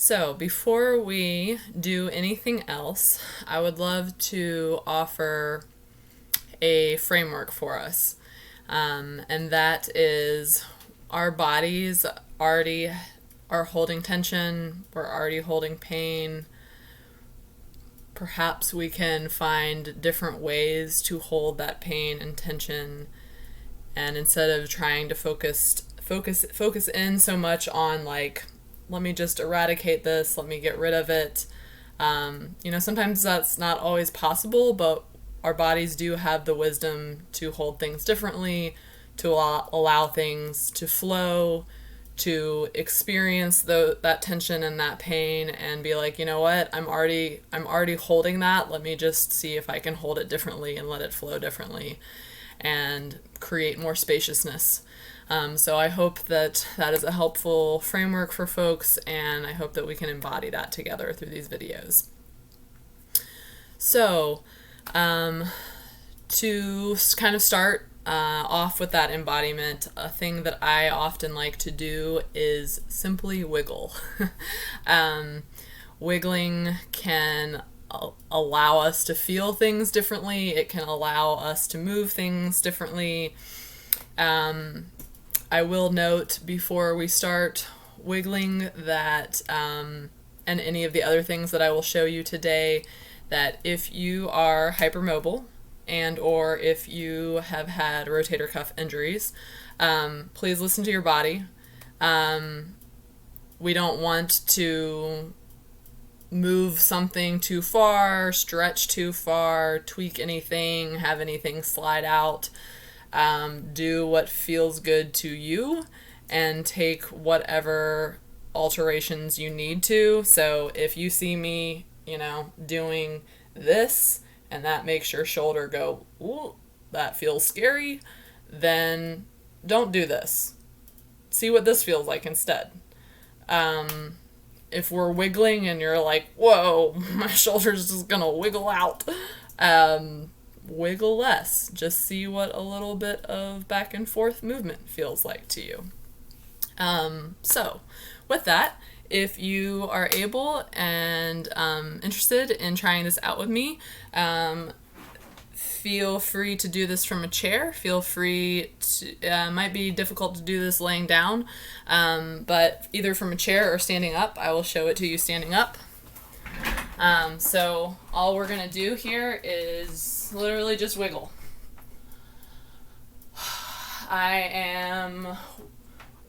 So, before we do anything else, I would love to offer a framework for us. And that is our bodies already are holding tension, we're already holding pain. Perhaps we can find different ways to hold that pain and tension, and instead of trying to focus in so much on like, let me just eradicate this, let me get rid of it. Sometimes that's not always possible, but our bodies do have the wisdom to hold things differently, to allow things to flow, to experience that tension and that pain, and be like, you know what, I'm already holding that. Let me just see if I can hold it differently and let it flow differently, and create more spaciousness. So I hope that is a helpful framework for folks, and I hope that we can embody that together through these videos. So, to kind of start off with that embodiment, a thing that I often like to do is simply wiggle. Wiggling can allow us to feel things differently. It can allow us to move things differently. I will note before we start wiggling that, and any of the other things that I will show you today, that if you are hypermobile and or if you have had rotator cuff injuries, please listen to your body. We don't want to move something too far, stretch too far, tweak anything, have anything slide out. Do what feels good to you and take whatever alterations you need to. So if you see me, doing this and that makes your shoulder go, ooh, that feels scary, then don't do this. See what this feels like instead. If we're wiggling and you're like, whoa, my shoulder's just gonna wiggle out, wiggle less. Just see what a little bit of back and forth movement feels like to you. So with that, if you are able and interested in trying this out with me, feel free to do this from a chair. Feel free to, it might be difficult to do this laying down, but either from a chair or standing up. I will show it to you standing up. So all we're going to do here is literally just wiggle. I am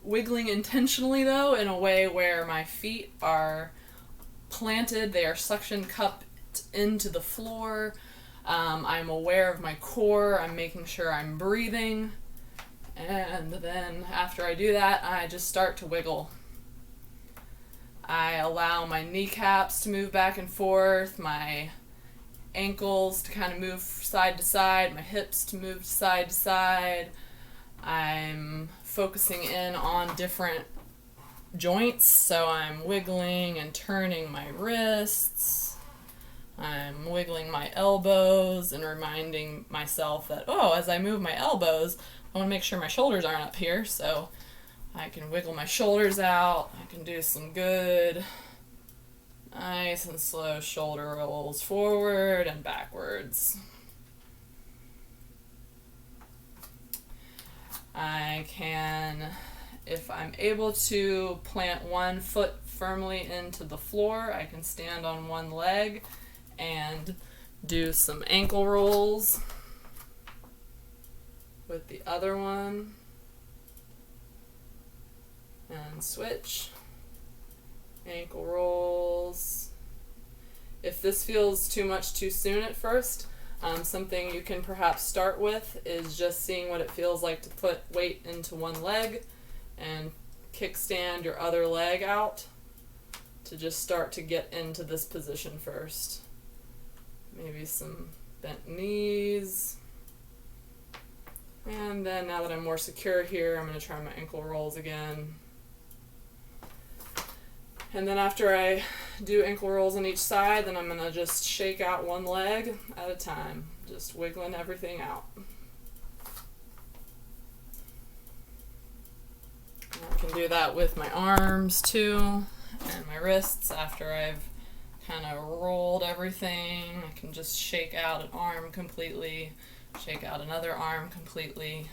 wiggling intentionally, though, in a way where my feet are planted, they are suction cupped into the floor. I'm aware of my core, I'm making sure I'm breathing, and then after I do that, I just start to wiggle. I allow my kneecaps to move back and forth, my ankles to kind of move side to side, my hips to move side to side. I'm focusing in on different joints, so I'm wiggling and turning my wrists. I'm wiggling my elbows and reminding myself that, as I move my elbows, I want to make sure my shoulders aren't up here, so I can wiggle my shoulders out. I can do some good, nice and slow shoulder rolls forward and backwards. I can, if I'm able to plant one foot firmly into the floor, I can stand on one leg and do some ankle rolls with the other one. And switch. Ankle rolls. If this feels too much too soon at first, something you can perhaps start with is just seeing what it feels like to put weight into one leg and kickstand your other leg out to just start to get into this position first. Maybe some bent knees. And then now that I'm more secure here, I'm going to try my ankle rolls again. And then after I do ankle rolls on each side, then I'm going to just shake out one leg at a time, just wiggling everything out. And I can do that with my arms too, and my wrists after I've kind of rolled everything. I can just shake out an arm completely, shake out another arm completely.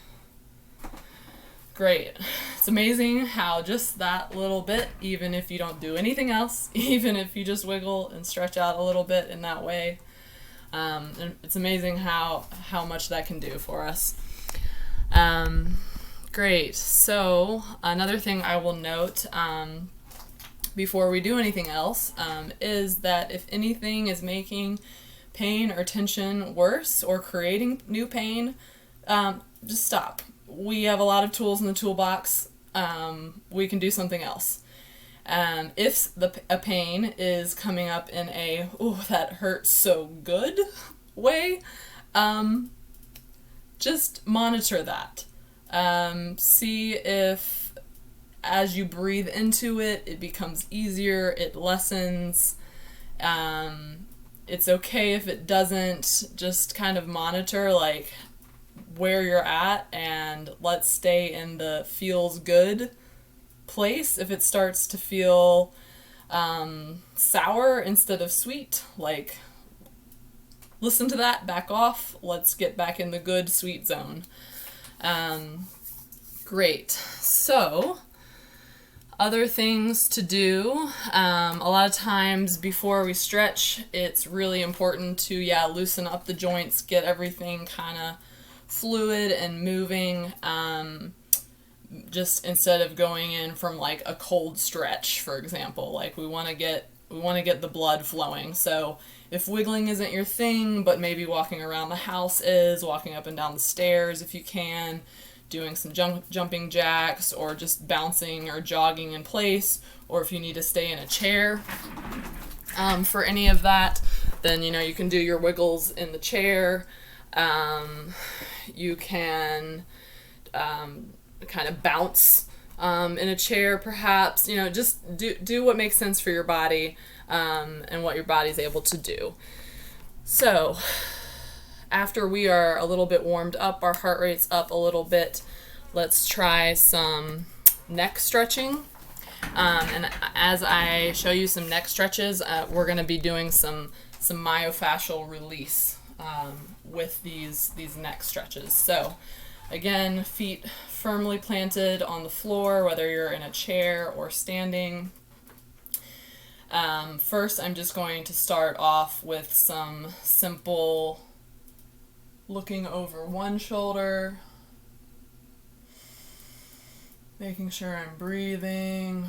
Great. It's amazing how just that little bit, even if you don't do anything else, even if you just wiggle and stretch out a little bit in that way, and it's amazing how much that can do for us. Great. So another thing I will note before we do anything else is that if anything is making pain or tension worse or creating new pain, just stop. We have a lot of tools in the toolbox. We can do something else. If a pain is coming up in a, oh, that hurts so good way, just monitor that. See if as you breathe into it, it becomes easier, it lessens. It's okay if it doesn't. Just kind of monitor like where you're at, and let's stay in the feels good place. If it starts to feel sour instead of sweet, like listen to that, back off, let's get back in the good sweet zone. Great. So other things to do, a lot of times before we stretch, it's really important to loosen up the joints, get everything kind of fluid and moving, just instead of going in from like a cold stretch, for example. Like we want to get the blood flowing. So if wiggling isn't your thing, but maybe walking around the house is, walking up and down the stairs if you can, doing some jumping jacks, or just bouncing or jogging in place, or if you need to stay in a chair for any of that, then you can do your wiggles in the chair. You can kind of bounce in a chair, perhaps. Just do what makes sense for your body, and what your body's able to do. So after we are a little bit warmed up, our heart rate's up a little bit, let's try some neck stretching. And as I show you some neck stretches, we're going to be doing some myofascial release with these neck stretches. So again, feet firmly planted on the floor, whether you're in a chair or standing. First, I'm just going to start off with some simple looking over one shoulder, making sure I'm breathing,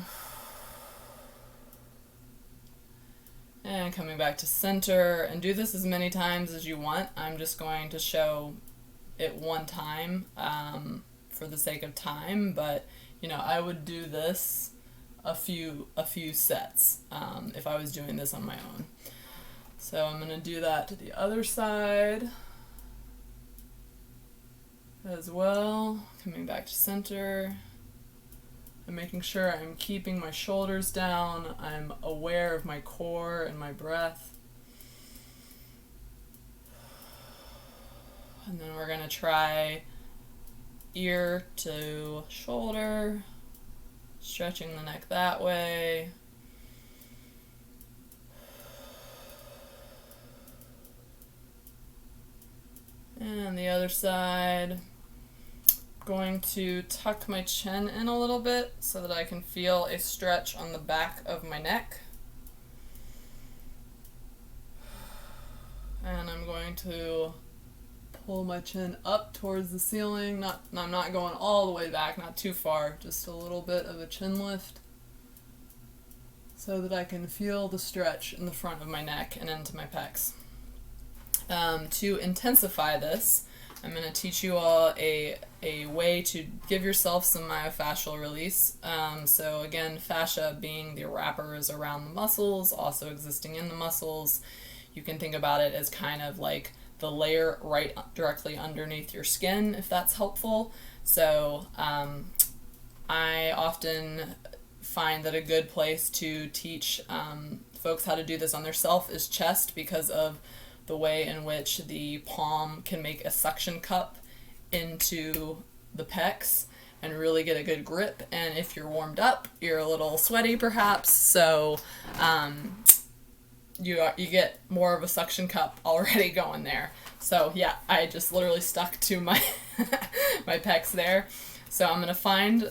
and coming back to center. And do this as many times as you want. I'm just going to show it one time for the sake of time, but I would do this a few sets if I was doing this on my own. So I'm going to do that to the other side as well, coming back to center and making sure I'm keeping my shoulders down. I'm aware of my core and my breath. And then we're going to try ear to shoulder, stretching the neck that way. And the other side. Going to tuck my chin in a little bit so that I can feel a stretch on the back of my neck. And I'm going to pull my chin up towards the ceiling. I'm not going all the way back, not too far, just a little bit of a chin lift so that I can feel the stretch in the front of my neck and into my pecs. To intensify this, I'm going to teach you all a way to give yourself some myofascial release. So again, fascia being the wrappers around the muscles, also existing in the muscles. You can think about it as kind of like the layer right directly underneath your skin, if that's helpful. So I often find that a good place to teach folks how to do this on their self is chest, because of the way in which the palm can make a suction cup into the pecs, and really get a good grip. And if you're warmed up, you're a little sweaty perhaps, so you get more of a suction cup already going there. So yeah, I just literally stuck to my my pecs there. So I'm gonna find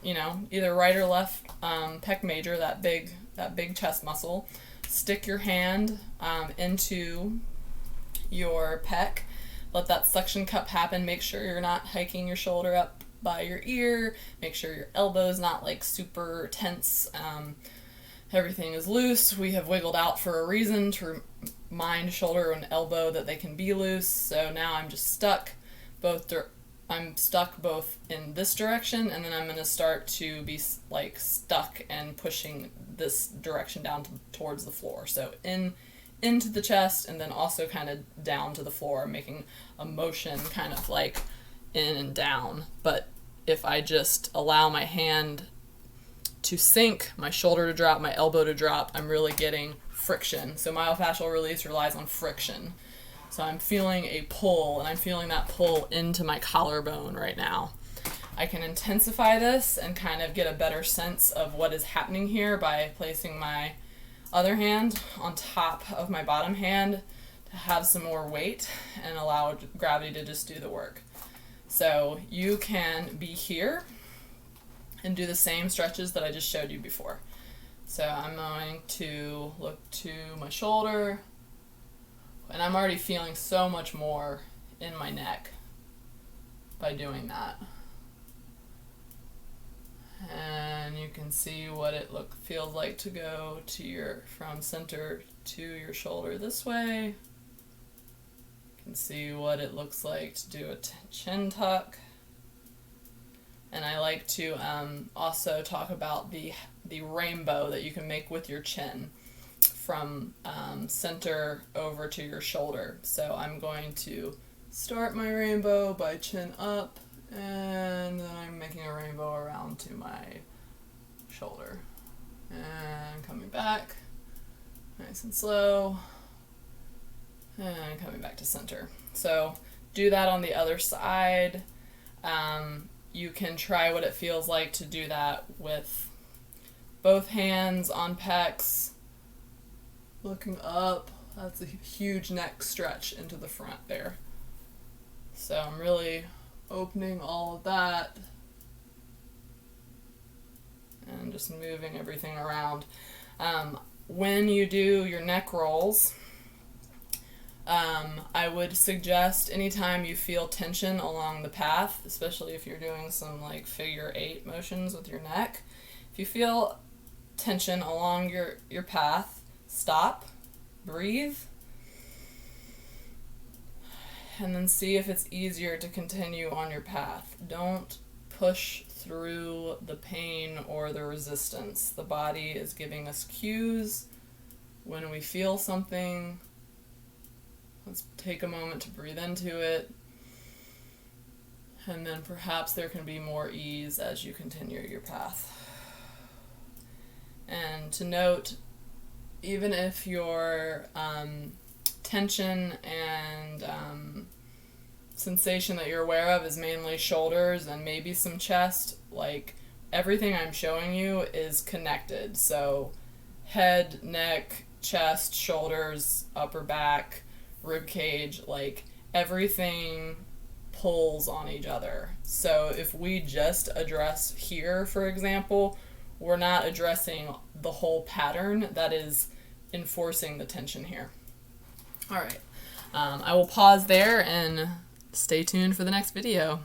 either right or left pec major, that big chest muscle. Stick your hand into your pec. Let that suction cup happen. Make sure you're not hiking your shoulder up by your ear. Make sure your elbow's not like super tense. Everything is loose. We have wiggled out for a reason, to remind shoulder and elbow that they can be loose. So now I'm just stuck I'm stuck both in this direction, and then I'm going to start to be like stuck and pushing this direction down towards the floor. So into the chest, and then also kind of down to the floor, making a motion kind of like in and down. But if I just allow my hand to sink, my shoulder to drop, my elbow to drop, I'm really getting friction. So myofascial release relies on friction. So I'm feeling a pull, and I'm feeling that pull into my collarbone right now. I can intensify this and kind of get a better sense of what is happening here by placing my other hand on top of my bottom hand to have some more weight and allow gravity to just do the work. So you can be here and do the same stretches that I just showed you before. So I'm going to look to my shoulder, and I'm already feeling so much more in my neck by doing that. And you can see what it feels like to go to from center to your shoulder this way. You can see what it looks like to do a chin tuck. And I like to also talk about the rainbow that you can make with your chin from center over to your shoulder. So I'm going to start my rainbow by chin up, and then I'm making a rainbow around to my shoulder. And coming back, nice and slow, and coming back to center. So do that on the other side. You can try what it feels like to do that with both hands on pecs, looking up. That's a huge neck stretch into the front there. So I'm really opening all of that and just moving everything around. When you do your neck rolls, I would suggest anytime you feel tension along the path, especially if you're doing some like figure 8 motions with your neck, if you feel tension along your path, stop, breathe, and then see if it's easier to continue on your path. Don't push through the pain or the resistance. The body is giving us cues when we feel something. Let's take a moment to breathe into it, and then perhaps there can be more ease as you continue your path. And to note, even if your tension and sensation that you're aware of is mainly shoulders and maybe some chest, like everything I'm showing you is connected. So head, neck, chest, shoulders, upper back, rib cage, like everything pulls on each other. So if we just address here, for example, we're not addressing the whole pattern that is enforcing the tension here. All right, I will pause there and stay tuned for the next video.